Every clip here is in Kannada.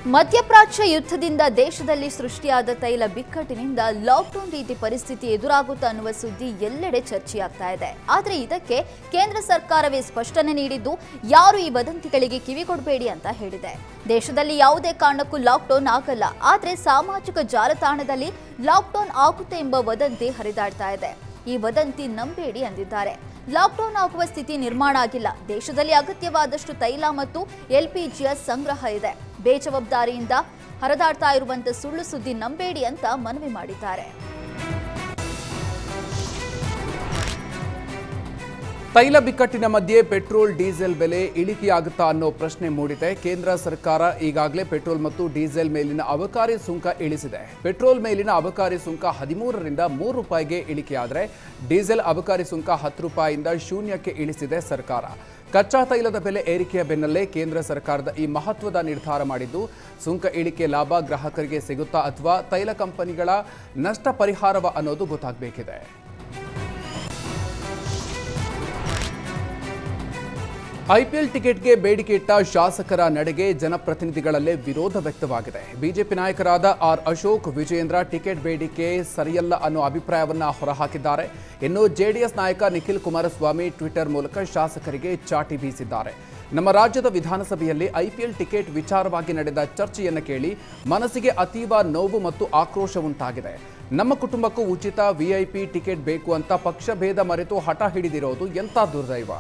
ಮಧ್ಯಪ್ರಾಚ್ಯ ಯುದ್ಧದಿಂದ ದೇಶದಲ್ಲಿ ಸೃಷ್ಟಿಯಾದ ತೈಲ ಬಿಕ್ಕಟ್ಟಿನಿಂದ ಲಾಕ್ಡೌನ್ ರೀತಿ ಪರಿಸ್ಥಿತಿ ಎದುರಾಗುತ್ತಾ ಅನ್ನುವ ಸುದ್ದಿ ಎಲ್ಲೆಡೆ ಚರ್ಚೆಯಾಗ್ತಾ ಇದೆ. ಆದರೆ ಇದಕ್ಕೆ ಕೇಂದ್ರ ಸರ್ಕಾರವೇ ಸ್ಪಷ್ಟನೆ ನೀಡಿದ್ದು, ಯಾರು ಈ ವದಂತಿಗಳಿಗೆ ಕಿವಿಗೊಡಬೇಡಿ ಅಂತ ಹೇಳಿದೆ. ದೇಶದಲ್ಲಿ ಯಾವುದೇ ಕಾರಣಕ್ಕೂ ಲಾಕ್ಡೌನ್ ಆಗಲ್ಲ, ಆದರೆ ಸಾಮಾಜಿಕ ಜಾಲತಾಣದಲ್ಲಿ ಲಾಕ್ಡೌನ್ ಆಗುತ್ತೆ ಎಂಬ ವದಂತಿ ಹರಿದಾಡ್ತಾ ಇದೆ. ಈ ವದಂತಿ ನಂಬೇಡಿ ಅಂದಿದ್ದಾರೆ. ಲಾಕ್ಡೌನ್ ಆಗುವ ಸ್ಥಿತಿ ನಿರ್ಮಾಣ ಆಗಿಲ್ಲ. ದೇಶದಲ್ಲಿ ಅಗತ್ಯವಾದಷ್ಟು ತೈಲ ಮತ್ತು ಎಲ್ಪಿಜಿಯ ಸಂಗ್ರಹ ಇದೆ. ಬೇಜವಾಬ್ದಾರಿಯಿಂದ ಹರಿದಾಡ್ತಾ ಇರುವಂತ ಸುಳ್ಳು ಸುದ್ದಿ ನಂಬೇಡಿ ಅಂತ ಮನವಿ ಮಾಡಿದ್ದಾರೆ. ತೈಲ ಬಿಕ್ಕಟ್ಟಿನ ಮಧ್ಯೆ ಪೆಟ್ರೋಲ್ ಡೀಸೆಲ್ ಬೆಲೆ ಇಳಿಕೆಯಾಗುತ್ತಾ ಅನ್ನೋ ಪ್ರಶ್ನೆ ಮೂಡಿದೆ. ಕೇಂದ್ರ ಸರ್ಕಾರ ಈಗಾಗಲೇ ಪೆಟ್ರೋಲ್ ಮತ್ತು ಡೀಸೆಲ್ ಮೇಲಿನ ಅಬಕಾರಿ ಸುಂಕ ಇಳಿಸಿದೆ. ಪೆಟ್ರೋಲ್ ಮೇಲಿನ ಅಬಕಾರಿ ಸುಂಕ 13ರಿಂದ 3 ರೂಪಾಯಿಗೆ ಇಳಿಕೆಯಾದರೆ ಡೀಸೆಲ್ ಅಬಕಾರಿ ಸುಂಕ 10 ರೂಪಾಯಿಯಿಂದ ಶೂನ್ಯಕ್ಕೆ ಇಳಿಸಿದೆ ಸರ್ಕಾರ. ಕಚ್ಚಾ ತೈಲದ ಬೆಲೆ ಏರಿಕೆಯ ಬೆನ್ನಲ್ಲೇ ಕೇಂದ್ರ ಸರ್ಕಾರದ ಈ ಮಹತ್ವದ ನಿರ್ಧಾರ ಮಾಡಿದ್ದು, ಸುಂಕ ಇಳಿಕೆ ಲಾಭ ಗ್ರಾಹಕರಿಗೆ ಸಿಗುತ್ತಾ ಅಥವಾ ತೈಲ ಕಂಪನಿಗಳ ನಷ್ಟ ಪರಿಹಾರವ ಅನ್ನೋದು ಗೊತ್ತಾಗಬೇಕಿದೆ. ಐಪಿಎಲ್ ಟಿಕೆಟ್ಗೆ ಬೇಡಿಕೆ ಇಟ್ಟ ಶಾಸಕರ ನಡೆಗೆ ಜನಪ್ರತಿನಿಧಿಗಳಲ್ಲೇ ವಿರೋಧ ವ್ಯಕ್ತವಾಗಿದೆ. ಬಿಜೆಪಿ ನಾಯಕರಾದ ಆರ್ ಅಶೋಕ್, ವಿಜಯೇಂದ್ರ ಟಿಕೆಟ್ ಬೇಡಿಕೆ ಸರಿಯಲ್ಲ ಅನ್ನೋ ಅಭಿಪ್ರಾಯವನ್ನು ಹೊರಹಾಕಿದ್ದಾರೆ. ಇನ್ನು ಜೆಡಿಎಸ್ ನಾಯಕ ನಿಖಿಲ್ ಕುಮಾರಸ್ವಾಮಿ ಟ್ವಿಟರ್ ಮೂಲಕ ಶಾಸಕರಿಗೆ ಚಾಟಿ ಬೀಸಿದ್ದಾರೆ. ನಮ್ಮ ರಾಜ್ಯದ ವಿಧಾನಸಭೆಯಲ್ಲಿ ಐಪಿಎಲ್ ಟಿಕೆಟ್ ವಿಚಾರವಾಗಿ ನಡೆದ ಚರ್ಚೆಯನ್ನು ಕೇಳಿ ಮನಸ್ಸಿಗೆ ಅತೀವ ನೋವು ಮತ್ತು ಆಕ್ರೋಶ ಉಂಟಾಗಿದೆ. ನಮ್ಮ ಕುಟುಂಬಕ್ಕೂ ಉಚಿತ ವಿಐಪಿ ಟಿಕೆಟ್ ಬೇಕು ಅಂತ ಪಕ್ಷಭೇದ ಮರೆತು ಹಠ ಹಿಡಿದಿರೋದು ಎಂಥ ದುರ್ದೈವ.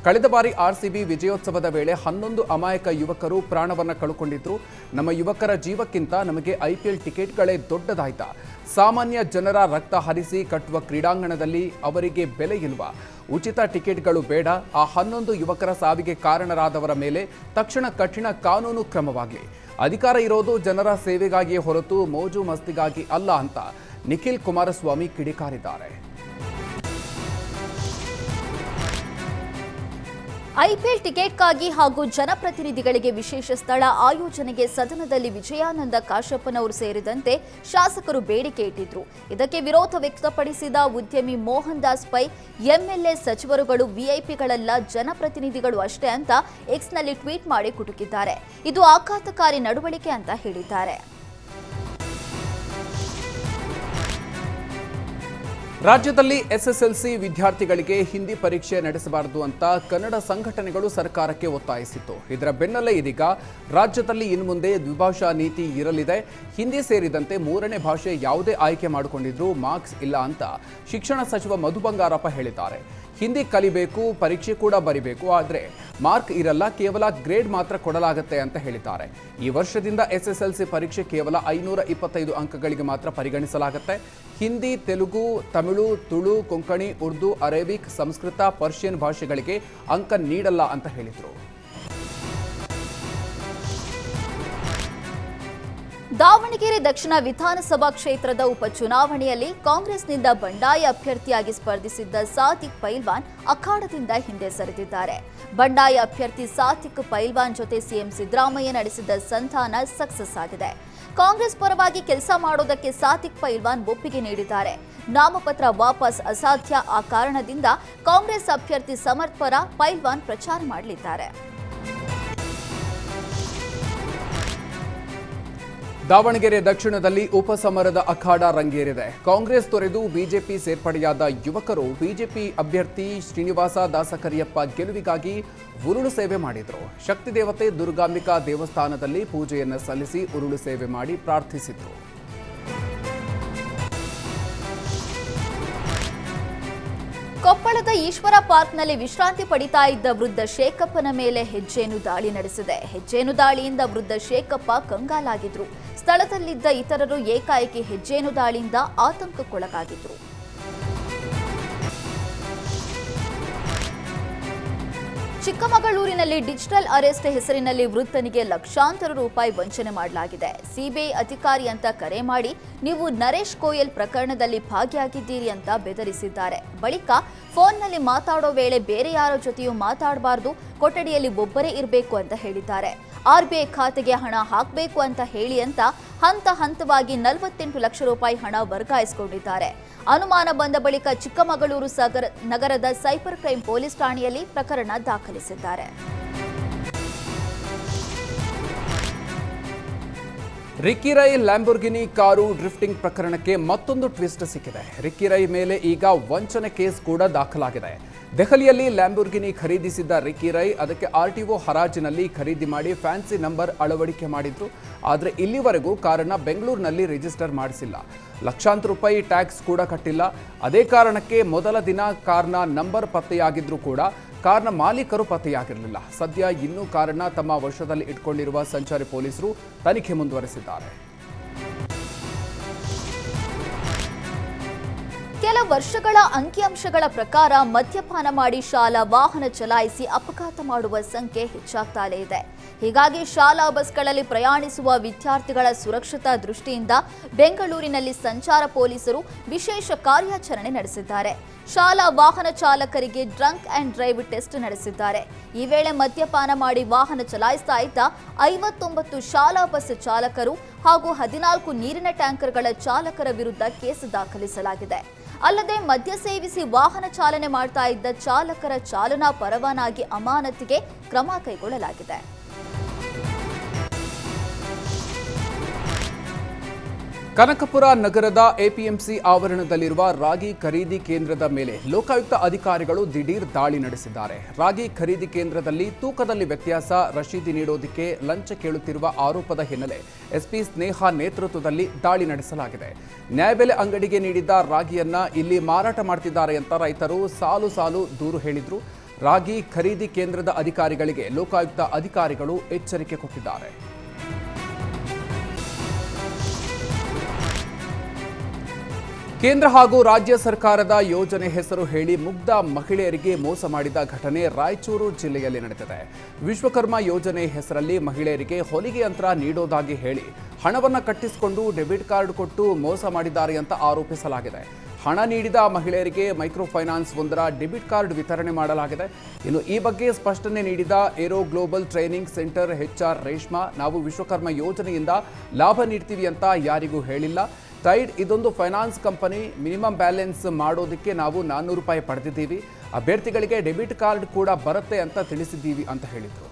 ಕಳೆದ ಬಾರಿ ಆರ್ಸಿಬಿ ವಿಜಯೋತ್ಸವದ ವೇಳೆ 11 ಅಮಾಯಕ ಯುವಕರು ಪ್ರಾಣವನ್ನು ಕಳ್ಕೊಂಡಿದ್ರು. ನಮ್ಮ ಯುವಕರ ಜೀವಕ್ಕಿಂತ ನಮಗೆ ಐಪಿಎಲ್ ಟಿಕೆಟ್ಗಳೇ ದೊಡ್ಡದಾಯ್ತಾ? ಸಾಮಾನ್ಯ ಜನರ ರಕ್ತ ಹರಿಸಿ ಕಟ್ಟುವ ಕ್ರೀಡಾಂಗಣದಲ್ಲಿ ಅವರಿಗೆ ಬೆಲೆ ಇಲ್ವಾ? ಉಚಿತ ಟಿಕೆಟ್ಗಳು ಬೇಡ. ಆ 11 ಯುವಕರ ಸಾವಿಗೆ ಕಾರಣರಾದವರ ಮೇಲೆ ತಕ್ಷಣ ಕಠಿಣ ಕಾನೂನು ಕ್ರಮವಾಗಲಿ. ಅಧಿಕಾರ ಇರೋದು ಜನರ ಸೇವೆಗಾಗಿಯೇ ಹೊರತು ಮೋಜು ಮಸ್ತಿಗಾಗಿ ಅಲ್ಲ ಅಂತ ನಿಖಿಲ್ ಕುಮಾರಸ್ವಾಮಿ ಕಿಡಿಕಾರಿದ್ದಾರೆ. ಐಪಿಎಲ್ ಟಿಕೆಟ್ಗಾಗಿ ಹಾಗೂ ಜನಪ್ರತಿನಿಧಿಗಳಿಗೆ ವಿಶೇಷ ಸ್ಥಳ ಆಯೋಜನೆಗೆ ಸದನದಲ್ಲಿ ವಿಜಯಾನಂದ ಕಾಶ್ಯಪ್ಪನವರು ಸೇರಿದಂತೆ ಶಾಸಕರು ಬೇಡಿಕೆ ಇಟ್ಟಿದ್ರು. ಇದಕ್ಕೆ ವಿರೋಧ ವ್ಯಕ್ತಪಡಿಸಿದ ಉದ್ಯಮಿ ಮೋಹನ್ ದಾಸ್ ಪೈ, ಎಂಎಲ್ಎ ಸಚಿವರುಗಳು ವಿಐಪಿಗಳಲ್ಲ, ಜನಪ್ರತಿನಿಧಿಗಳು ಅಷ್ಟೇ ಅಂತ ಎಕ್ಸ್ನಲ್ಲಿ ಟ್ವೀಟ್ ಮಾಡಿ ಕುಟುಕಿದ್ದಾರೆ. ಇದು ಆಘಾತಕಾರಿ ನಡವಳಿಕೆ ಅಂತ ಹೇಳಿದ್ದಾರೆ. ರಾಜ್ಯದಲ್ಲಿ ಎಸ್ಎಸ್ಎಲ್ಸಿ ವಿದ್ಯಾರ್ಥಿಗಳಿಗೆ ಹಿಂದಿ ಪರೀಕ್ಷೆ ನಡೆಸಬಾರದು ಅಂತ ಕನ್ನಡ ಸಂಘಟನೆಗಳು ಸರ್ಕಾರಕ್ಕೆ ಒತ್ತಾಯಿಸಿತ್ತು. ಇದರ ಬೆನ್ನಲ್ಲೇ ಇದೀಗ ರಾಜ್ಯದಲ್ಲಿ ಇನ್ನು ಮುಂದೆ ದ್ವಿಭಾಷಾ ನೀತಿ ಇರಲಿದೆ. ಹಿಂದಿ ಸೇರಿದಂತೆ 3ನೇ ಭಾಷೆ ಯಾವುದೇ ಆಯ್ಕೆ ಮಾಡಿಕೊಂಡಿದ್ರೂ ಮಾರ್ಕ್ಸ್ ಇಲ್ಲ ಅಂತ ಶಿಕ್ಷಣ ಸಚಿವ ಮಧು ಬಂಗಾರಪ್ಪ ಹೇಳಿದ್ದಾರೆ. ಹಿಂದಿ ಕಲಿಬೇಕು, ಪರೀಕ್ಷೆ ಕೂಡ ಬರಿಬೇಕು, ಆದರೆ ಮಾರ್ಕ್ ಇರಲ್ಲ, ಕೇವಲ ಗ್ರೇಡ್ ಮಾತ್ರ ಕೊಡಲಾಗುತ್ತೆ ಅಂತ ಹೇಳಿದ್ದಾರೆ. ಈ ವರ್ಷದಿಂದ ಎಸ್ಎಸ್ಎಲ್ಸಿ ಪರೀಕ್ಷೆ ಕೇವಲ 525 ಅಂಕಗಳಿಗೆ ಮಾತ್ರ ಪರಿಗಣಿಸಲಾಗುತ್ತೆ. ಹಿಂದಿ, ತೆಲುಗು, ತಮಿಳು, ತುಳು, ಕೊಂಕಣಿ, ಉರ್ದು, ಅರೇಬಿಕ್, ಸಂಸ್ಕೃತ, ಪರ್ಷಿಯನ್ ಭಾಷೆಗಳಿಗೆ ಅಂಕ ನೀಡಲ್ಲ ಅಂತ ಹೇಳಿದರು. ದಾವಣಗೆರೆ ದಕ್ಷಿಣ ವಿಧಾನಸಭಾ ಕ್ಷೇತ್ರದ ಉಪಚುನಾವಣೆಯಲ್ಲಿ ಕಾಂಗ್ರೆಸ್ನಿಂದ ಬಂಡಾಯ ಅಭ್ಯರ್ಥಿಯಾಗಿ ಸ್ಪರ್ಧಿಸಿದ್ದ ಸಾದಿಕ್ ಪೈಲ್ವಾನ್ ಅಖಾಡದಿಂದ ಹಿಂದೆ ಸರಿದಿದ್ದಾರೆ. ಬಂಡಾಯ ಅಭ್ಯರ್ಥಿ ಸಾದಿಕ್ ಪೈಲ್ವಾನ್ ಜೊತೆ ಸಿಎಂ ಸಿದ್ದರಾಮಯ್ಯ ನಡೆಸಿದ ಸಂಧಾನ ಸಕ್ಸಸ್ ಆಗಿದೆ. ಕಾಂಗ್ರೆಸ್ ಪರವಾಗಿ ಕೆಲಸ ಮಾಡೋದಕ್ಕೆ ಸಾದಿಕ್ ಪೈಲ್ವಾನ್ ಒಪ್ಪಿಗೆ ನೀಡಿದ್ದಾರೆ. ನಾಮಪತ್ರ ವಾಪಸ್ ಅಸಾಧ್ಯ. ಆ ಕಾರಣದಿಂದ ಕಾಂಗ್ರೆಸ್ ಅಭ್ಯರ್ಥಿ ಸಮರ್ಥ್ ಪರ ಪೈಲ್ವಾನ್ ಪ್ರಚಾರ ಮಾಡಲಿದ್ದಾರೆ. ದಾವಣಗೆರೆ ದಕ್ಷಿಣದಲ್ಲಿ ಉಪಸಮರದ ಅಖಾಡ ರಂಗೇರಿದೆ. ಕಾಂಗ್ರೆಸ್ ತೊರೆದು ಬಿಜೆಪಿ ಸೇರ್ಪಡೆಯಾದ ಯುವಕರು ಬಿಜೆಪಿ ಅಭ್ಯರ್ಥಿ ಶ್ರೀನಿವಾಸ ದಾಸಕರಿಯಪ್ಪ ಗೆಲುವಿಗಾಗಿ ಉರುಳು ಸೇವೆ ಮಾಡಿದರು. ಶಕ್ತಿ ದೇವತೆ ದುರ್ಗಾಂಬಿಕಾ ದೇವಸ್ಥಾನದಲ್ಲಿ ಪೂಜೆಯನ್ನು ಸಲ್ಲಿಸಿ ಉರುಳು ಸೇವೆ ಮಾಡಿ ಪ್ರಾರ್ಥಿಸಿದರು. ಕೊಪ್ಪಳದ ಈಶ್ವರ ಪಾರ್ಕ್ನಲ್ಲಿ ವಿಶ್ರಾಂತಿ ಪಡಿತಾ ಇದ್ದ ವೃದ್ಧ ಶೇಖಪ್ಪನ ಮೇಲೆ ಹೆಜ್ಜೇನು ದಾಳಿ ನಡೆಸಿದೆ. ಹೆಜ್ಜೇನು ದಾಳಿಯಿಂದ ವೃದ್ಧ ಶೇಖಪ್ಪ ಕಂಗಾಲಾಗಿದ್ರು. ಸ್ಥಳದಲ್ಲಿದ್ದ ಇತರರು ಏಕಾಏಕಿ ಹೆಜ್ಜೇನು ದಾಳಿಯಿಂದ ಆತಂಕಕ್ಕೊಳಗಾಗಿದ್ರು. ಚಿಕ್ಕಮಗಳೂರಿನಲ್ಲಿ ಡಿಜಿಟಲ್ ಅರೆಸ್ಟ್ ಹೆಸರಿನಲ್ಲಿ ವೃದ್ಧನಿಗೆ ಲಕ್ಷಾಂತರ ರೂಪಾಯಿ ವಂಚನೆ ಮಾಡಲಾಗಿದೆ. ಸಿಬಿಐ ಅಧಿಕಾರಿ ಅಂತ ಕರೆ ಮಾಡಿ ನೀವು ನರೇಶ್ ಗೋಯಲ್ ಪ್ರಕರಣದಲ್ಲಿ ಭಾಗಿಯಾಗಿದ್ದೀರಿ ಅಂತ ಬೆದರಿಸಿದ್ದಾರೆ. ಬಳಿಕ ಫೋನ್ನಲ್ಲಿ ಮಾತಾಡೋ ವೇಳೆ ಬೇರೆ ಯಾರ ಜೊತೆಯೂ ಮಾತಾಡಬಾರದು, ಕೊಠಡಿಯಲ್ಲಿ ಒಬ್ಬರೇ ಇರಬೇಕು ಅಂತ ಹೇಳಿದ್ದಾರೆ. ಆರ್ಬಿಐ ಖಾತೆಗೆ ಹಣ ಹಾಕಬೇಕು ಅಂತ ಹೇಳಿ ಅಂತ ಹಂತ ಹಂತವಾಗಿ 48 ಲಕ್ಷ ರೂಪಾಯಿ ಹಣ ವರ್ಗಾಯಿಸಿಕೊಂಡಿದ್ದಾರೆ. ಅನುಮಾನ ಬಂದ ಬಳಿಕ ಚಿಕ್ಕಮಗಳೂರು ನಗರದ ಸೈಬರ್ ಕ್ರೈಂ ಪೊಲೀಸ್ ಠಾಣೆಯಲ್ಲಿ ಪ್ರಕರಣ ದಾಖಲಿಸಿದ್ದಾರೆ. Ricky Rai Lamborghini car drifting ಪ್ರಕರಣಕ್ಕೆ ಮತ್ತೊಂದು ಟ್ವಿಸ್ಟ್ ಸಿಕ್ಕಿದೆ. ರಿಕ್ಕಿ ರೈ ಮೇಲೆ ಈಗ ವಂಚನೆ ಕೇಸ್ ಕೂಡ ದಾಖಲಾಗಿದೆ. ದೆಹಲಿಯಲ್ಲಿ ಲ್ಯಾಂಬೋರ್ಗಿನಿ ಖರೀದಿಸಿದ್ದ ರಿಕ್ಕಿ ರೈ ಅದಕ್ಕೆ ಆರ್ಟಿಒ ಹರಾಜಿನಲ್ಲಿ ಖರೀದಿ ಮಾಡಿ ಫ್ಯಾನ್ಸಿ ನಂಬರ್ ಅಳವಡಿಕೆ ಮಾಡಿದ್ರು. ಆದರೆ ಇಲ್ಲಿವರೆಗೂ ಕಾರನ್ನ ಬೆಂಗಳೂರಿನಲ್ಲಿ ರಿಜಿಸ್ಟರ್ ಮಾಡಿಸಿಲ್ಲ. ಲಕ್ಷಾಂತರ ರೂಪಾಯಿ ಟ್ಯಾಕ್ಸ್ ಕೂಡ ಕಟ್ಟಿಲ್ಲ. ಅದೇ ಕಾರಣಕ್ಕೆ ಮೊದಲ ದಿನ ಕಾರ್ನ ನಂಬರ್ ಪತ್ತೆಯಾಗಿದ್ರೂ ಕೂಡ ಕಾರ್ನ ಮಾಲೀಕರು ಪತ್ತೆಯಾಗಿರಲಿಲ್ಲ. ಸದ್ಯ ಇನ್ನೂ ಕಾರನ್ನ ತಮ್ಮ ವಶದಲ್ಲಿ ಇಟ್ಕೊಂಡಿರುವ ಸಂಚಾರಿ ಪೊಲೀಸರು ತನಿಖೆ ಮುಂದುವರೆಸಿದ್ದಾರೆ. ಕೆಲ ವರ್ಷಗಳ ಅಂಕಿಅಂಶಗಳ ಪ್ರಕಾರ ಮದ್ಯಪಾನ ಮಾಡಿ ಶಾಲಾ ವಾಹನ ಚಲಾಯಿಸಿ ಅಪಘಾತ ಮಾಡುವ ಸಂಖ್ಯೆ ಹೆಚ್ಚಾಗ್ತಾಲೇ ಇದೆ. ಹೀಗಾಗಿ ಶಾಲಾ ಬಸ್ಗಳಲ್ಲಿ ಪ್ರಯಾಣಿಸುವ ವಿದ್ಯಾರ್ಥಿಗಳ ಸುರಕ್ಷತಾ ದೃಷ್ಟಿಯಿಂದ ಬೆಂಗಳೂರಿನಲ್ಲಿ ಸಂಚಾರ ಪೊಲೀಸರು ವಿಶೇಷ ಕಾರ್ಯಾಚರಣೆ ನಡೆಸಿದ್ದಾರೆ. ಶಾಲಾ ವಾಹನ ಚಾಲಕರಿಗೆ ಡ್ರಂಕ್ ಅಂಡ್ ಡ್ರೈವ್ ಟೆಸ್ಟ್ ನಡೆಸಿದ್ದಾರೆ. ಈ ವೇಳೆ ಮದ್ಯಪಾನ ಮಾಡಿ ವಾಹನ ಚಲಾಯಿಸ್ತಾ ಇದ್ದ 59 ಶಾಲಾ ಬಸ್ ಚಾಲಕರು ಹಾಗೂ 14 ನೀರಿನ ಟ್ಯಾಂಕರ್ಗಳ ಚಾಲಕರ ವಿರುದ್ಧ ಕೇಸ್ ದಾಖಲಿಸಲಾಗಿದೆ. ಅಲ್ಲದೆ ಮದ್ಯ ಸೇವಿಸಿ ವಾಹನ ಚಾಲನೆ ಮಾಡ್ತಾ ಇದ್ದ ಚಾಲಕರ ಚಾಲನಾ ಪರವಾನಗಿ ಅಮಾನತಿಗೆ ಕ್ರಮ ಕೈಗೊಳ್ಳಲಾಗಿದೆ. ಕನಕಪುರ ನಗರದ ಎಪಿಎಂಸಿ ಆವರಣದಲ್ಲಿರುವ ರಾಗಿ ಖರೀದಿ ಕೇಂದ್ರದ ಮೇಲೆ ಲೋಕಾಯುಕ್ತ ಅಧಿಕಾರಿಗಳು ದಿಢೀರ್ ದಾಳಿ ನಡೆಸಿದ್ದಾರೆ. ರಾಗಿ ಖರೀದಿ ಕೇಂದ್ರದಲ್ಲಿ ತೂಕದಲ್ಲಿ ವ್ಯತ್ಯಾಸ, ರಶೀದಿ ನೀಡೋದಕ್ಕೆ ಲಂಚ ಕೇಳುತ್ತಿರುವ ಆರೋಪದ ಹಿನ್ನೆಲೆ ಎಸ್ಪಿ ಸ್ನೇಹ ನೇತೃತ್ವದಲ್ಲಿ ದಾಳಿ ನಡೆಸಲಾಗಿದೆ. ನ್ಯಾಯಬೆಲೆ ಅಂಗಡಿಗೆ ನೀಡಿದ್ದ ರಾಗಿಯನ್ನ ಇಲ್ಲಿ ಮಾರಾಟ ಮಾಡ್ತಿದ್ದಾರೆ ಅಂತ ರೈತರು ಸಾಲು ಸಾಲು ದೂರು ಹೇಳಿದ್ರು. ರಾಗಿ ಖರೀದಿ ಕೇಂದ್ರದ ಅಧಿಕಾರಿಗಳಿಗೆ ಲೋಕಾಯುಕ್ತ ಅಧಿಕಾರಿಗಳು ಎಚ್ಚರಿಕೆ ಕೊಟ್ಟಿದ್ದಾರೆ. ಕೇಂದ್ರ ಹಾಗೂ ರಾಜ್ಯ ಸರ್ಕಾರದ ಯೋಜನೆ ಹೆಸರು ಹೇಳಿ ಮುಗ್ಧ ಮಹಿಳೆಯರಿಗೆ ಮೋಸ ಮಾಡಿದ ಘಟನೆ ರಾಯಚೂರು ಜಿಲ್ಲೆಯಲ್ಲಿ ನಡೆದಿದೆ. ವಿಶ್ವಕರ್ಮ ಯೋಜನೆ ಹೆಸರಲ್ಲಿ ಮಹಿಳೆಯರಿಗೆ ಹೊಲಿಗೆ ಯಂತ್ರ ನೀಡೋದಾಗಿ ಹೇಳಿ ಹಣವನ್ನು ಕಟ್ಟಿಸಿಕೊಂಡು ಡೆಬಿಟ್ ಕಾರ್ಡ್ ಕೊಟ್ಟು ಮೋಸ ಮಾಡಿದ್ದಾರೆ ಅಂತ ಆರೋಪಿಸಲಾಗಿದೆ. ಹಣ ನೀಡಿದ ಮಹಿಳೆಯರಿಗೆ ಮೈಕ್ರೋ ಫೈನಾನ್ಸ್ ಒಂದರ ಡೆಬಿಟ್ ಕಾರ್ಡ್ ವಿತರಣೆ ಮಾಡಲಾಗಿದೆ. ಇನ್ನು ಈ ಬಗ್ಗೆ ಸ್ಪಷ್ಟನೆ ನೀಡಿದ Aero Global training centre HR Reshma, ನಾವು ವಿಶ್ವಕರ್ಮ ಯೋಜನೆಯಿಂದ ಲಾಭ ನೀಡ್ತೀವಿ ಅಂತ ಯಾರಿಗೂ ಹೇಳಿಲ್ಲ. ಟೈಡ್ ಇದೊಂದು ಫೈನಾನ್ಸ್ ಕಂಪನಿ. ಮಿನಿಮಮ್ ಬ್ಯಾಲೆನ್ಸ್ ಮಾಡೋದಕ್ಕೆ ನಾವು 400 ರೂಪಾಯಿ ಪಡೆದಿದ್ದೀವಿ. ಅಭ್ಯರ್ಥಿಗಳಿಗೆ ಡೆಬಿಟ್ ಕಾರ್ಡ್ ಕೂಡ ಬರುತ್ತೆ ಅಂತ ತಿಳಿಸಿದ್ದೀವಿ ಅಂತ ಹೇಳಿದರು.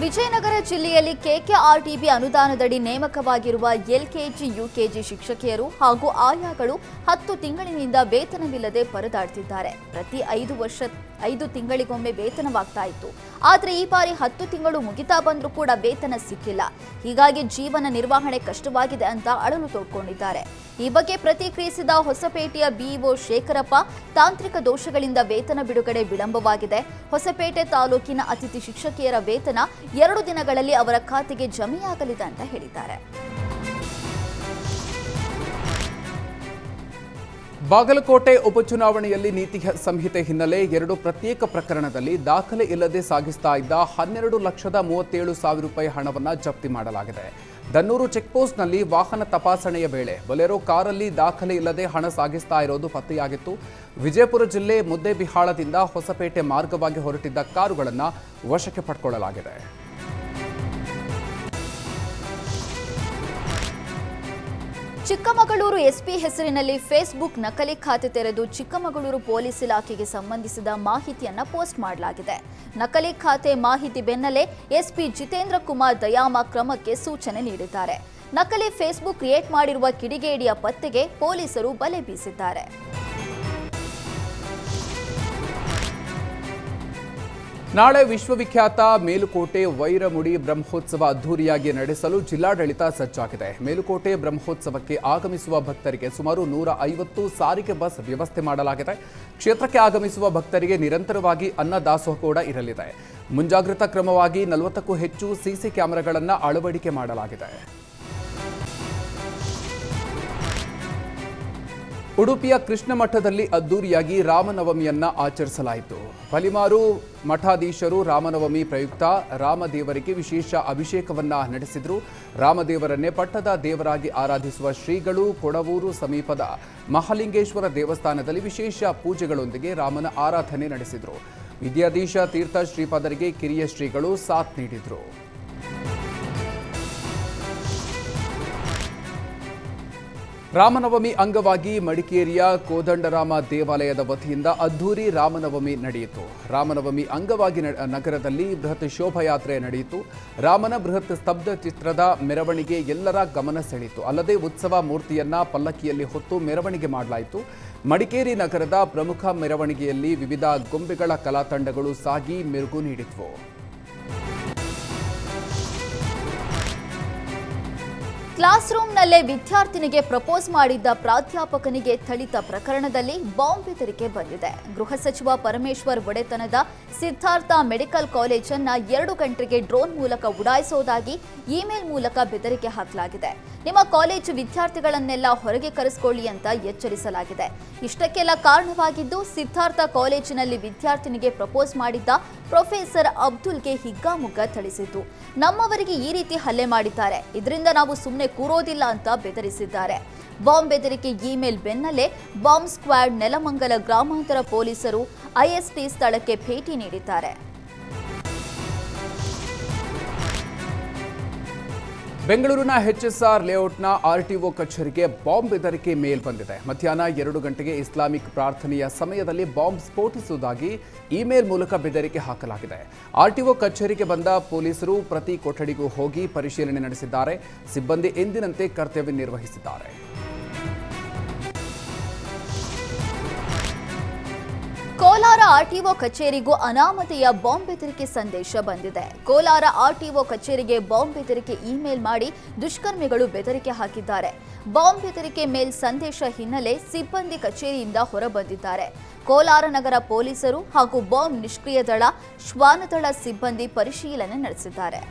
ವಿಜಯನಗರ ಜಿಲ್ಲೆಯಲ್ಲಿ KKRTB ಅನುದಾನದಡಿ ನೇಮಕವಾಗಿರುವ LKG, UKG ಶಿಕ್ಷಕಿಯರು ಹಾಗೂ ಆಯಾಗಳು 10 ತಿಂಗಳಿನಿಂದ ವೇತನವಿಲ್ಲದೆ ಪರದಾಡ್ತಿದ್ದಾರೆ. ಪ್ರತಿ 5 ತಿಂಗಳಿಗೊಮ್ಮೆ ವೇತನವಾಗ್ತಾ ಇತ್ತು. ಆದರೆ ಈ ಬಾರಿ 10 ತಿಂಗಳು ಮುಗಿತಾ ಬಂದರೂ ಕೂಡ ವೇತನ ಸಿಕ್ಕಿಲ್ಲ. ಹೀಗಾಗಿ ಜೀವನ ನಿರ್ವಹಣೆ ಕಷ್ಟವಾಗಿದೆ ಅಂತ ಅಳಲು ತೋಡ್ಕೊಂಡಿದ್ದಾರೆ. ಈ ಬಗ್ಗೆ ಪ್ರತಿಕ್ರಿಯಿಸಿದ ಹೊಸಪೇಟೆಯ BEO ಶೇಖರಪ್ಪ, ತಾಂತ್ರಿಕ ದೋಷಗಳಿಂದ ವೇತನ ಬಿಡುಗಡೆ ವಿಳಂಬವಾಗಿದೆ. ಹೊಸಪೇಟೆ ತಾಲೂಕಿನ ಅತಿಥಿ ಶಿಕ್ಷಕಿಯರ ವೇತನ 2 ದಿನಗಳಲ್ಲಿ ಅವರ ಖಾತೆಗೆ ಜಮೆಯಾಗಲಿದೆ ಅಂತ ಹೇಳಿದ್ದಾರೆ. ಬಾಗಲಕೋಟೆ ಉಪಚುನಾವಣೆಯಲ್ಲಿ ನೀತಿ ಸಂಹಿತೆ ಹಿನ್ನೆಲೆ 2 ಪ್ರತ್ಯೇಕ ಪ್ರಕರಣದಲ್ಲಿ ದಾಖಲೆ ಇಲ್ಲದೆ ಸಾಗಿಸ್ತಾ ಇದ್ದ 12,37,000 ರೂಪಾಯಿ ಹಣವನ್ನು ಜಪ್ತಿ ಮಾಡಲಾಗಿದೆ. ದನ್ನೂರು ಚೆಕ್ಪೋಸ್ಟ್ನಲ್ಲಿ ವಾಹನ ತಪಾಸಣೆಯ ವೇಳೆ ಬೊಲೆರೋ ಕಾರಲ್ಲಿ ದಾಖಲೆ ಇಲ್ಲದೆ ಹಣ ಸಾಗಿಸ್ತಾ ಇರೋದು ಪತ್ತೆಯಾಗಿತ್ತು. ವಿಜಯಪುರ ಜಿಲ್ಲೆ ಮುದ್ದೇಬಿಹಾಳದಿಂದ ಹೊಸಪೇಟೆ ಮಾರ್ಗವಾಗಿ ಹೊರಟಿದ್ದ ಕಾರುಗಳನ್ನು ವಶಕ್ಕೆ ಪಡೆದುಕೊಳ್ಳಲಾಗಿದೆ. ಚಿಕ್ಕಮಗಳೂರು SP ಹೆಸರಿನಲ್ಲಿ ಫೇಸ್ಬುಕ್ ನಕಲಿ ಖಾತೆ ತೆರೆದು ಚಿಕ್ಕಮಗಳೂರು ಪೊಲೀಸ್ ಇಲಾಖೆಗೆ ಸಂಬಂಧಿಸಿದ ಮಾಹಿತಿಯನ್ನು ಪೋಸ್ಟ್ ಮಾಡಲಾಗಿದೆ. ನಕಲಿ ಖಾತೆ ಮಾಹಿತಿ ಬೆನ್ನಲ್ಲೇ SP ಜಿತೇಂದ್ರ ಕುಮಾರ್ ದಯಾಮ ಕ್ರಮಕ್ಕೆ ಸೂಚನೆ ನೀಡಿದ್ದಾರೆ. ನಕಲಿ ಫೇಸ್ಬುಕ್ ಕ್ರಿಯೇಟ್ ಮಾಡಿರುವ ಕಿಡಿಗೇಡಿಯ ಪತ್ತೆಗೆ ಪೊಲೀಸರು ಬಲೆ ಬೀಸಿದ್ದಾರೆ. ನಾಳೆ ವಿಶ್ವವಿಖ್ಯಾತ ಮೇಲುಕೋಟೆ ವೈರಮುಡಿ ಬ್ರಹ್ಮೋತ್ಸವ ಅದ್ದೂರಿಯಾಗಿ ನಡೆಸಲು ಜಿಲ್ಲಾಡಳಿತ ಸಜ್ಜಾಗಿದೆ. ಮೇಲುಕೋಟೆ ಬ್ರಹ್ಮೋತ್ಸವಕ್ಕೆ ಆಗಮಿಸುವ ಭಕ್ತರಿಗೆ ಸುಮಾರು 150 ಸಾರಿಗೆ ಬಸ್ ವ್ಯವಸ್ಥೆ ಮಾಡಲಾಗಿದೆ. ಕ್ಷೇತ್ರಕ್ಕೆ ಆಗಮಿಸುವ ಭಕ್ತರಿಗೆ ನಿರಂತರವಾಗಿ ಅನ್ನದಾಸೋಹ ಕೂಡ ಇರಲಿದೆ. ಮುಂಜಾಗ್ರತಾ ಕ್ರಮವಾಗಿ 40ಕ್ಕೂ ಹೆಚ್ಚು CC ಕ್ಯಾಮೆರಾಗಳನ್ನು ಅಳವಡಿಕೆ ಮಾಡಲಾಗಿದೆ. ಉಡುಪಿಯ ಕೃಷ್ಣ ಮಠದಲ್ಲಿ ಅದ್ದೂರಿಯಾಗಿ ರಾಮನವಮಿಯನ್ನ ಆಚರಿಸಲಾಯಿತು. ಪಲಿಮಾರು ಮಠಾಧೀಶರು ರಾಮನವಮಿ ಪ್ರಯುಕ್ತ ರಾಮದೇವರಿಗೆ ವಿಶೇಷ ಅಭಿಷೇಕವನ್ನ ನಡೆಸಿದರು. ರಾಮದೇವರನ್ನೇ ಪಟ್ಟದ ದೇವರಾಗಿ ಆರಾಧಿಸುವ ಶ್ರೀಗಳು ಕೊಡವೂರು ಸಮೀಪದ ಮಹಾಲಿಂಗೇಶ್ವರ ದೇವಸ್ಥಾನದಲ್ಲಿ ವಿಶೇಷ ಪೂಜೆಗಳೊಂದಿಗೆ ರಾಮನ ಆರಾಧನೆ ನಡೆಸಿದರು. ವಿದ್ಯಾಧೀಶ ತೀರ್ಥ ಶ್ರೀಪಾದರಿಗೆ ಕಿರಿಯ ಶ್ರೀಗಳು ಸಾಥ್ ನೀಡಿದರು. ರಾಮನವಮಿ ಅಂಗವಾಗಿ ಮಡಿಕೇರಿಯ ಕೋದಂಡರಾಮ ದೇವಾಲಯದ ವತಿಯಿಂದ ಅದ್ದೂರಿ ರಾಮನವಮಿ ನಡೆಯಿತು. ರಾಮನವಮಿ ಅಂಗವಾಗಿ ನಗರದಲ್ಲಿ ಬೃಹತ್ ಶೋಭಾಯಾತ್ರೆ ನಡೆಯಿತು. ರಾಮನ ಬೃಹತ್ ಸ್ತಬ್ಧ ಚಿತ್ರದ ಮೆರವಣಿಗೆ ಎಲ್ಲರ ಗಮನ ಸೆಳೆಯಿತು. ಅಲ್ಲದೆ ಉತ್ಸವ ಮೂರ್ತಿಯನ್ನ ಪಲ್ಲಕ್ಕಿಯಲ್ಲಿ ಹೊತ್ತು ಮೆರವಣಿಗೆ ಮಾಡಲಾಯಿತು. ಮಡಿಕೇರಿ ನಗರದ ಪ್ರಮುಖ ಮೆರವಣಿಗೆಯಲ್ಲಿ ವಿವಿಧ ಗೊಂಬೆಗಳ ಕಲಾ ತಂಡಗಳು ಸಾಗಿ ಮೆರುಗು ನೀಡಿದ್ವು. ಕ್ಲಾಸ್ ರೂಮ್ನಲ್ಲೇ ವಿದ್ಯಾರ್ಥಿನಿಗೆ ಪ್ರಪೋಸ್ ಮಾಡಿದ್ದ ಪ್ರಾಧ್ಯಾಪಕನಿಗೆ ಥಳಿತ ಪ್ರಕರಣದಲ್ಲಿ ಬಾಂಬ್ ಬೆದರಿಕೆ ಬಂದಿದೆ. ಗೃಹ ಸಚಿವ ಪರಮೇಶ್ವರ್ ಒಡೆತನದ ಸಿದ್ಧಾರ್ಥ ಮೆಡಿಕಲ್ ಕಾಲೇಜನ್ನ 2 ಗಂಟೆಗೆ ಡ್ರೋನ್ ಮೂಲಕ ಉಡಾಯಿಸುವುದಾಗಿ ಇಮೇಲ್ ಮೂಲಕ ಬೆದರಿಕೆ ಹಾಕಲಾಗಿದೆ. ನಿಮ್ಮ ಕಾಲೇಜು ವಿದ್ಯಾರ್ಥಿಗಳನ್ನೆಲ್ಲ ಹೊರಗೆ ಕರೆಸಿಕೊಳ್ಳಿ ಅಂತ ಎಚ್ಚರಿಸಲಾಗಿದೆ. ಇಷ್ಟಕ್ಕೆಲ್ಲ ಕಾರಣವಾಗಿದ್ದು ಸಿದ್ಧಾರ್ಥ ಕಾಲೇಜಿನಲ್ಲಿ ವಿದ್ಯಾರ್ಥಿನಿಗೆ ಪ್ರಪೋಸ್ ಮಾಡಿದ್ದ ಪ್ರೊಫೆಸರ್ ಅಬ್ದುಲ್ಗೆ ಹಿಗ್ಗಾಮುಗ್ಗಾ ಥಳಿಸಿತು. ನಮ್ಮವರಿಗೆ ಈ ರೀತಿ ಹಲ್ಲೆ ಮಾಡಿದ್ದಾರೆ, ಇದರಿಂದ ನಾವು ಸುಮ್ಮನೆ ಕೂರೋದಿಲ್ಲ ಅಂತ ಬೆದರಿಸಿದ್ದಾರೆ. ಬಾಂಬ್ ಬೆದರಿಕೆ ಇಮೇಲ್ ಬೆನ್ನಲ್ಲೇ ಬಾಂಬ್ ಸ್ಕ್ವಾಡ್ ನೆಲಮಂಗಲ ಗ್ರಾಮಾಂತರ ಪೊಲೀಸರು ಐಎಸ್ಟಿ ಸ್ಥಳಕ್ಕೆ ಭೇಟಿ ನೀಡಿದ್ದಾರೆ. ಬೆಂಗಳೂರಿನ ಎಚ್ಎಸ್ಆರ್ ಲೇಔಟ್ನ ಆರ್ಟಿಒ ಕಚೇರಿಗೆ ಬಾಂಬ್ ಬೆದರಿಕೆ ಮೇಲ್ ಬಂದಿದೆ. ಮಧ್ಯಾಹ್ನ 2 ಗಂಟೆಗೆ ಇಸ್ಲಾಮಿಕ್ ಪ್ರಾರ್ಥನೆಯ ಸಮಯದಲ್ಲಿ ಬಾಂಬ್ ಸ್ಫೋಟಿಸುವುದಾಗಿ ಇಮೇಲ್ ಮೂಲಕ ಬೆದರಿಕೆ ಹಾಕಲಾಗಿದೆ. ಆರ್ಟಿಒ ಕಚೇರಿಗೆ ಬಂದ ಪೊಲೀಸರು ಪ್ರತಿ ಕೊಠಡಿಗೂ ಹೋಗಿ ಪರಿಶೀಲನೆ ನಡೆಸಿದ್ದಾರೆ. ಸಿಬ್ಬಂದಿ ಎಂದಿನಂತೆ ಕರ್ತವ್ಯ ನಿರ್ವಹಿಸಿದ್ದಾರೆ. ಕೋಲಾರ ಆರ್ಟಿಒ ಕಚೇರಿಗೂ ಅನಾಮಧೇಯ ಬಾಂಬ್ ಬೆದರಿಕೆ ಸಂದೇಶ ಬಂದಿದೆ. ಕೋಲಾರ ಆರ್ಟಿಒ ಕಚೇರಿಗೆ ಬಾಂಬ್ ಬೆದರಿಕೆ ಇಮೇಲ್ ಮಾಡಿ ದುಷ್ಕರ್ಮಿಗಳು ಬೆದರಿಕೆ ಹಾಕಿದ್ದಾರೆ. ಬಾಂಬ್ ಬೆದರಿಕೆ ಮೇಲ್ ಸಂದೇಶ ಹಿನ್ನೆಲೆ ಸಿಬ್ಬಂದಿ ಕಚೇರಿಯಿಂದ ಹೊರಬಂದಿದ್ದಾರೆ. ಕೋಲಾರ ನಗರ ಪೊಲೀಸರು ಹಾಗೂ ಬಾಂಬ್ ನಿಷ್ಕ್ರಿಯ ದಳ ಶ್ವಾನದಳ ಸಿಬ್ಬಂದಿ ಪರಿಶೀಲನೆ ನಡೆಸಿದ್ದಾರೆ.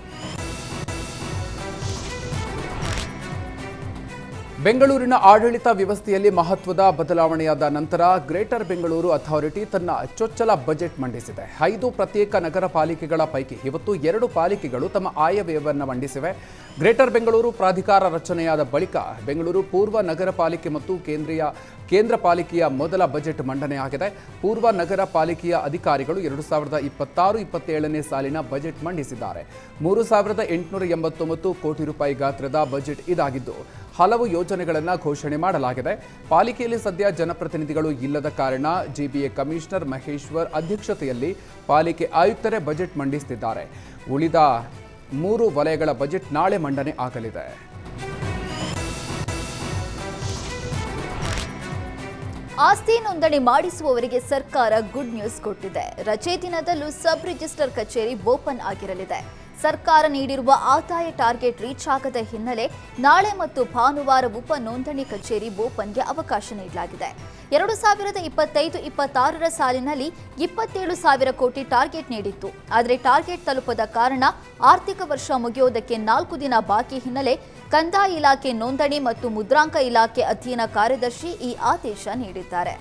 ಬೆಂಗಳೂರಿನ ಆಡಳಿತ ವ್ಯವಸ್ಥೆಯಲ್ಲಿ ಮಹತ್ವದ ಬದಲಾವಣೆಯಾದ ನಂತರ ಗ್ರೇಟರ್ ಬೆಂಗಳೂರು ಅಥಾರಿಟಿ ತನ್ನ ಚೊಚ್ಚಲ ಬಜೆಟ್ ಮಂಡಿಸಿದೆ. 5 ಪ್ರತ್ಯೇಕ ನಗರ ಪಾಲಿಕೆಗಳ ಪೈಕಿ ಇವತ್ತು 2 ಪಾಲಿಕೆಗಳು ತಮ್ಮ ಆಯವ್ಯಯವನ್ನು ಮಂಡಿಸಿವೆ. ಗ್ರೇಟರ್ ಬೆಂಗಳೂರು ಪ್ರಾಧಿಕಾರ ರಚನೆಯಾದ ಬಳಿಕ ಬೆಂಗಳೂರು ಪೂರ್ವ ನಗರ ಪಾಲಿಕೆ ಮತ್ತು ಕೇಂದ್ರ ಪಾಲಿಕೆಯ ಮೊದಲ ಬಜೆಟ್ ಮಂಡನೆಯಾಗಿದೆ. ಪೂರ್ವ ನಗರ ಪಾಲಿಕೆಯ ಅಧಿಕಾರಿಗಳು 2026-27ನೇ ಸಾಲಿನ ಬಜೆಟ್ ಮಂಡಿಸಿದ್ದಾರೆ. 3,889 ಕೋಟಿ ರೂಪಾಯಿ ಗಾತ್ರದ ಬಜೆಟ್ ಇದಾಗಿದ್ದು ಹಲವು ಯೋಜನೆಗಳನ್ನು ಘೋಷಣೆ ಮಾಡಲಾಗಿದೆ. ಪಾಲಿಕೆಯಲ್ಲಿ ಸದ್ಯ ಜನಪ್ರತಿನಿಧಿಗಳು ಇಲ್ಲದ ಕಾರಣ ಜಿಬಿಎ ಕಮಿಷನರ್ ಮಹೇಶ್ವರ್ ಅಧ್ಯಕ್ಷತೆಯಲ್ಲಿ ಪಾಲಿಕೆ ಆಯುಕ್ತರೇ ಬಜೆಟ್ ಮಂಡಿಸುತ್ತಿದ್ದಾರೆ. ಉಳಿದ 3 ವಲಯಗಳ ಬಜೆಟ್ ನಾಳೆ ಮಂಡನೆ ಆಗಲಿದೆ. ಆಸ್ತಿ ನೋಂದಣಿ ಮಾಡಿಸುವವರಿಗೆ ಸರ್ಕಾರ ಗುಡ್ ನ್ಯೂಸ್ ಕೊಟ್ಟಿದೆ. ರಜೆ ದಿನದಲ್ಲೂ ಸಬ್ ರಿಜಿಸ್ಟರ್ ಕಚೇರಿ ಓಪನ್ ಆಗಿರಲಿದೆ. ಸರ್ಕಾರ ನೀಡಿರುವ ಆದಾಯ ಟಾರ್ಗೆಟ್ ರೀಚ್ ಆಗದ ಹಿನ್ನೆಲೆ ನಾಳೆ ಮತ್ತು ಭಾನುವಾರ ಉಪ ನೋಂದಣಿ ಕಚೇರಿ ಓಪನ್ಗೆ ಅವಕಾಶ ನೀಡಲಾಗಿದೆ. 2025-26ರ ಸಾಲಿನಲ್ಲಿ 27,000 ಕೋಟಿ ಟಾರ್ಗೆಟ್ ನೀಡಿತ್ತು. ಆದರೆ ಟಾರ್ಗೆಟ್ ತಲುಪದ ಕಾರಣ ಆರ್ಥಿಕ ವರ್ಷ ಮುಗಿಯೋದಕ್ಕೆ 4 ದಿನ ಬಾಕಿ ಹಿನ್ನೆಲೆ ಕಂದಾಯ ಇಲಾಖೆ ನೋಂದಣಿ ಮತ್ತು ಮುದ್ರಾಂಕ ಇಲಾಖೆ ಅಧೀನ ಕಾರ್ಯದರ್ಶಿ ಈ ಆದೇಶ ನೀಡಿದ್ದಾರೆ.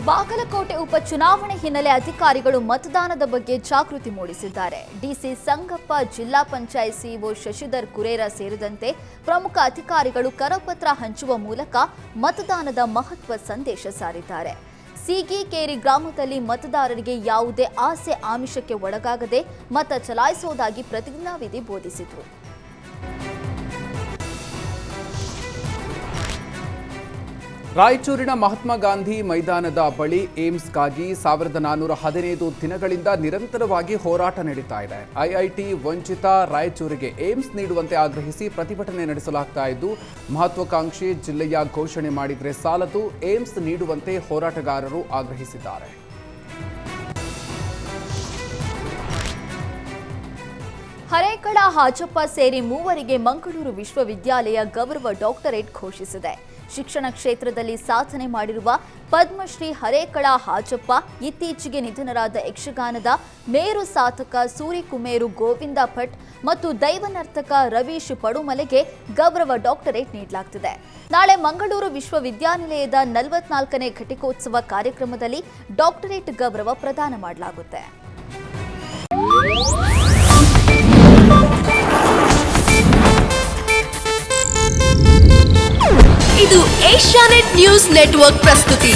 ಬಾಗಲಕೋಟೆ ಉಪಚುನಾವಣೆ ಹಿನ್ನೆಲೆ ಅಧಿಕಾರಿಗಳು ಮತದಾನದ ಬಗ್ಗೆ ಜಾಗೃತಿ ಮೂಡಿಸಿದ್ದಾರೆ. ಡಿಸಿ ಸಂಗಪ್ಪ, ಜಿಲ್ಲಾ ಪಂಚಾಯತ್ ಸಿಇಒ ಶಶಿಧರ್ ಕುರೇರ ಸೇರಿದಂತೆ ಪ್ರಮುಖ ಅಧಿಕಾರಿಗಳು ಕರಪತ್ರ ಹಂಚುವ ಮೂಲಕ ಮತದಾನದ ಮಹತ್ವ ಸಂದೇಶ ಸಾರಿದ್ದಾರೆ. ಸೀಗಿಕೇರಿ ಗ್ರಾಮದಲ್ಲಿ ಮತದಾರರಿಗೆ ಯಾವುದೇ ಆಸೆ ಆಮಿಷಕ್ಕೆ ಒಳಗಾಗದೆ ಮತ ಚಲಾಯಿಸುವುದಾಗಿ ಪ್ರತಿಜ್ಞಾವಿಧಿ ಬೋಧಿಸಿದರು. ರಾಯಚೂರಿನ ಮಹಾತ್ಮ ಗಾಂಧಿ ಮೈದಾನದ ಬಳಿ ಏಮ್ಸ್ಗಾಗಿ 1415 ದಿನಗಳಿಂದ ನಿರಂತರವಾಗಿ ಹೋರಾಟ ನಡೀತಾ ಇದೆ. ಐಐಟಿ ವಂಚಿತ ರಾಯಚೂರಿಗೆ ಏಮ್ಸ್ ನೀಡುವಂತೆ ಆಗ್ರಹಿಸಿ ಪ್ರತಿಭಟನೆ ನಡೆಸಲಾಗ್ತಾ ಇದ್ದು ಮಹತ್ವಾಕಾಂಕ್ಷಿ ಜಿಲ್ಲೆಯ ಘೋಷಣೆ ಮಾಡಿದರೆ ಸಾಲದು, ಏಮ್ಸ್ ನೀಡುವಂತೆ ಹೋರಾಟಗಾರರು ಆಗ್ರಹಿಸಿದ್ದಾರೆ. ಹರೇಕಳ ಹಾಜಪ್ಪ ಸೇರಿ 3 ಮಂಗಳೂರು ವಿಶ್ವವಿದ್ಯಾಲಯ ಗೌರವ ಡಾಕ್ಟರೇಟ್ ಘೋಷಿಸಿದೆ. ಶಿಕ್ಷಣ ಕ್ಷೇತ್ರದಲ್ಲಿ ಸಾಧನೆ ಮಾಡಿರುವ ಪದ್ಮಶ್ರೀ ಹರೇಕಳ ಹಾಜಪ್ಪ, ಇತ್ತೀಚೆಗೆ ನಿಧನರಾದ ಯಕ್ಷಗಾನದ ಮೇರು ಸಾಧಕ ಸೂರಿಕುಮೇರು ಗೋವಿಂದ ಭಟ್ ಮತ್ತು ದೈವನರ್ತಕ ರವೀಶ್ ಪಡುಮಲೆಗೆ ಗೌರವ ಡಾಕ್ಟರೇಟ್ ನೀಡಲಾಗುತ್ತಿದೆ. ನಾಳೆ ಮಂಗಳೂರು ವಿಶ್ವವಿದ್ಯಾನಿಲಯದ 44ನೇ ಘಟಿಕೋತ್ಸವ ಕಾರ್ಯಕ್ರಮದಲ್ಲಿ ಡಾಕ್ಟರೇಟ್ ಗೌರವ ಪ್ರದಾನ ಮಾಡಲಾಗುತ್ತೆ. ಇದು ಏಷ್ಯಾನೆಟ್ ನ್ಯೂಸ್ ನೆಟ್ವರ್ಕ್ ಪ್ರಸ್ತುತಿ.